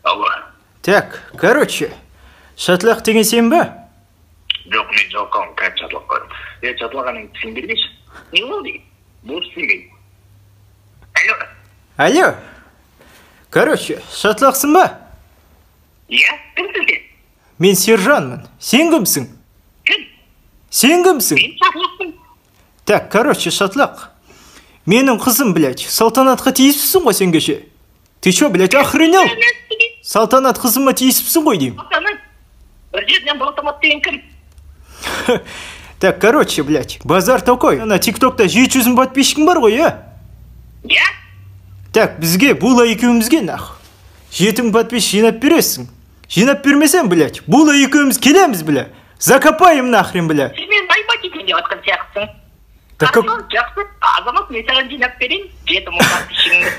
Алло. Так, короче, шатлақ деген сен ба? Жоқ, мен жалқауым, как шатлақ қойдым. Шатлағаның түсіндірмеші. Не болды? Бұл түсінбейді. Алло. Алло. Короче, шатлақсың ба? Иә, кімсің сен? Мен сержанмын. Сен кімсің? Кім? Сен кімсің? Мен шатлақпын. Так, короче, шатлақ. Менің қызым, блядь, салтанатқа тиіспісің ғой сен кеше? Ты чё, блядь, охренел? Салтанат қызыма тиіспісің ғой деймін. Салтанат. Бір жерден Балтамат деген кім? Так, короче, блядь, базар такой. Ана тиктокта 700 подписчикім бар ғой, а? Иә? Так, бізге Була екеумізге нах. 7 подписчик жинап бересің. Жинап бермесем, блядь, Була екеуміз келеміз, бля. Закопаем нахрен, бля. Сіз мен айбат етем деп атқан сияқтысың. Так, Жақсы, азамат, мен саған жинап берейін. 7 мың подписчигіңді.